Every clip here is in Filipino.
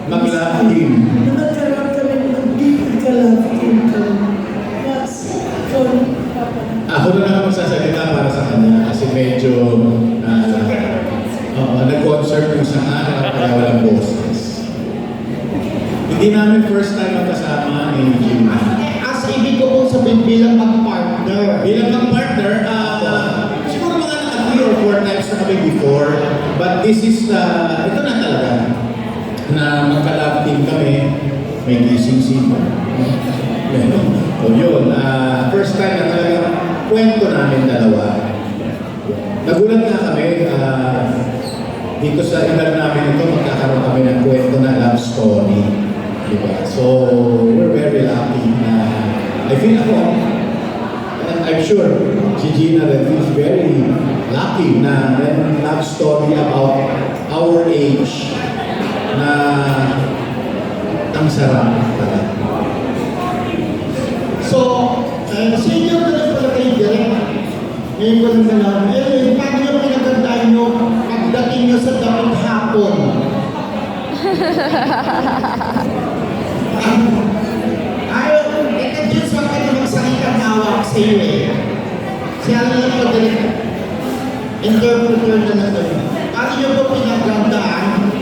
Mag-love team. Nagkaroon kami ng big love team ko. Mas, sorry, Papa. Ako na lang magsasalita para sa kanya kasi medyo nag-concert yung isang araw kaya walang boses. Hindi namin first time magkasama ni Jim. As ibig ko pong sabihin bilang mag-partner. Bilang mag-partner, siguro mga naka 3 or 4 times na kami before. But this is, ito na talaga, na magka-love team kami, may gising sipa. So yun, first time na talaga kwento namin dalawa. Nagulat nga kami, dito sa edad namin ito, magkakaroon kami ng kwento na love story. Diba? So, we're very lucky na, I feel ako, and I'm sure si Gina rin feels very lucky na may love story about our age na ang sarap talaga. So, senior na rin pala kayo direct. Ngayon ko lang nalaman. Paano yung pinagandaan nyo pagdating nyo sa dapat hapon? Ayaw, Diyos wag ka na magsalitang hawak sa iyo eh. Siya na lang pag-direct. Interpreter na natin. Paano nyo po pinagandaan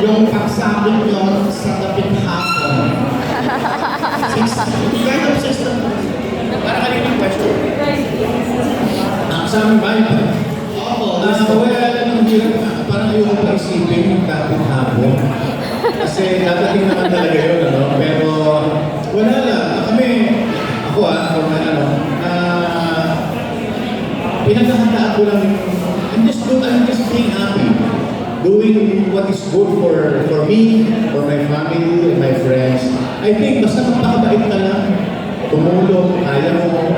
yung pagsabit nyo sa dapat hapon? Kind of system. Parang kanina question. Sa amin ba yun? Opo. Well, parang ayoko pa isipin yung dapat hapon. Kasi dadating naman talaga yun, ano? Pero wala lang. Ako pinaghahandaan ko lang I'm just being happy. Doing what is good for me, for my family, and my friends. I think basta magpakabait ka lang, tumulong, kaya mo.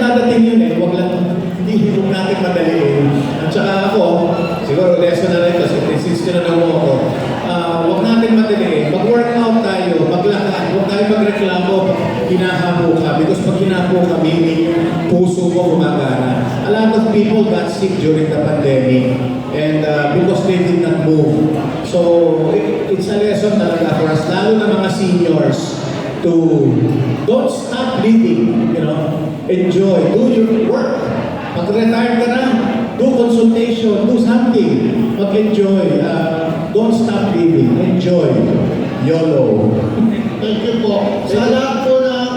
Dadating yun eh, huwag natin madaliin. At saka ako, siguro lesson na rin ito, since tinanong mo ako, huwag natin madaliin, mag-workout tayo, maglakad, huwag tayo magreklamo, hinahabo ka, because pag hinahabo ka, meaning puso mo gumagana. A lot of people got sick during the pandemic, and because they did not move. So, it's a lesson talaga for us, lalo na mga seniors, to don't stop living, enjoy, do your work. Pag-retire ka na, do consultation, do something, mag-enjoy, don't stop living, enjoy, YOLO. Thank you po. Sa lahat po ng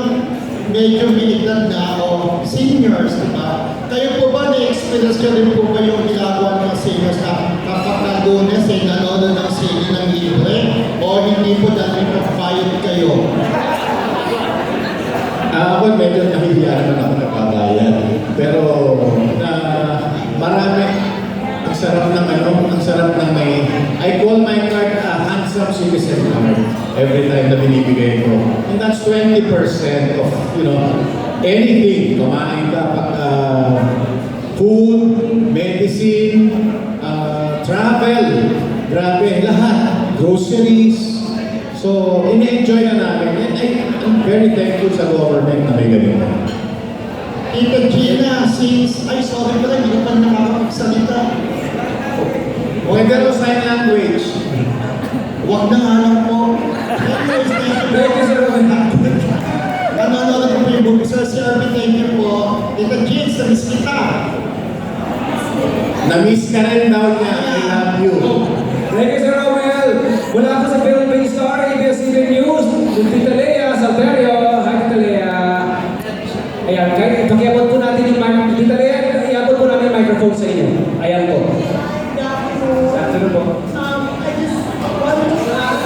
medyo binigyan na o seniors, diba? Kayo po ba na-experience nyo rin po kayong ginagawa ng seniors na kapag nagunes ay nanonood ng sini ng libre o hindi po dahil nag-fired kayo? Ako medyo nahihiya naman ako nagbabayad. Pero marami, ang sarap ng may, I call my card a handsome citizen card every time na binibigay ko. And that's 20% of, anything. Kumain ka, food, medicine, travel, grabe, lahat, groceries. So, ina-enjoy na namin. And I'm very thankful sa government na may ganito. Tita Gina, sorry pala, hindi ko pa nakakapagsalita. Whether o sign language. Huwag na nga lang po. Anyways, thank you po. Nanonood ko po yung book. Sir Arby, thank you po. Tita Gina, sa-miss kita. Na-miss ka rin daw niya. I love you. Thank you, Sir Romel. Mula ako sa Philippine Star, ABS-CBN News, yung Tita Lea Salterio. Hi, Tita Lea. Ayan, pakiabot po natin yung microphone. Tita Lea, iabot po namin yung microphone sa inyo. Ayan po. Afternoon po. I just want to ask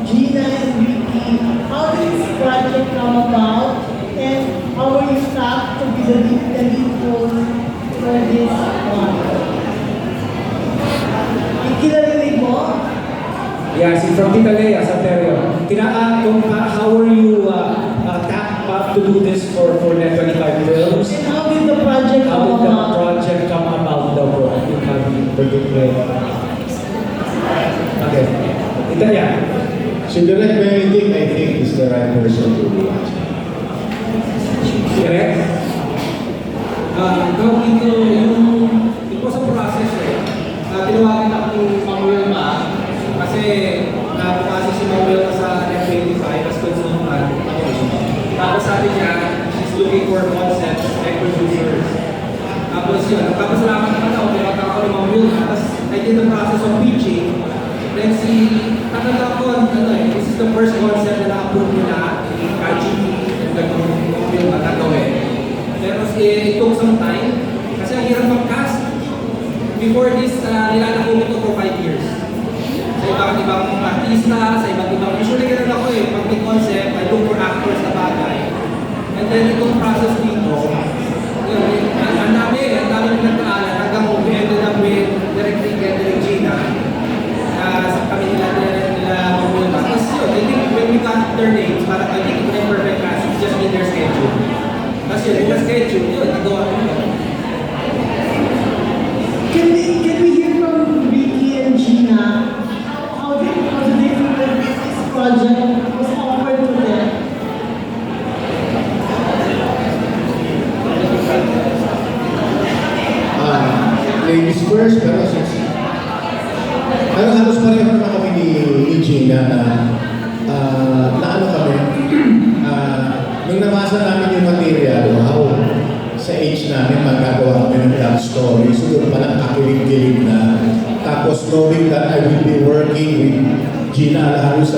Gina and Ricky, how did this project come about and how were you tapped to be the lead role for this one? Kinarinig mo? Yes, from Tita Lea Salterio. How were you tapped to do this for Net 25 Films? And how did the project How come did the about? project come about daw po? You can predict it. Okay. Tita Lea. Si Direct Benedict, I think, is the right person to do it. Correct? Ito sa process eh. tinawagan ako ni Ma'am Wilma kasi napapasok si Ma'am Wilma sa F25 as consultant. Tapos sabi niya, she's looking for concepts and producers. Tapos yun, nagpapasalamat naman ako, pinaka ako ni Ma'am Wilma. Tapos I did the process of pitching. Then nakita ko, this is the first concept na na-approve nila, KGP, and Ma'am Wilma na gawin. Pero it took some time, kasi ang hirap mag-cast. Before this, nilalako ko ito for 5 years. Sa iba't ibang artista, sa iba't ibang, usually ganun ako pag may concept, I look for actors na bagay. And then itong process dito, yun, ang dami pinagkaalan hanggang we ended up with Direct Rick and Direct Gina. Sa kami nila mamulma. Tapos yun, I think when we got their names, parang I think it's perfect cast, it's just in their schedule. Tapos yun, in the schedule, yun, nagawa ko yun. Can we hear from Ricky and Gina how they feel that this project was offered to them? Ladies first, pero halos pareho naman kami ni Gina na ano kami, nung nabasa namin yung material, wow, sa age namin magagawa kami ng love story. So doon palang kakilig-kilig na. Tapos knowing that I will be working with Gina Alharos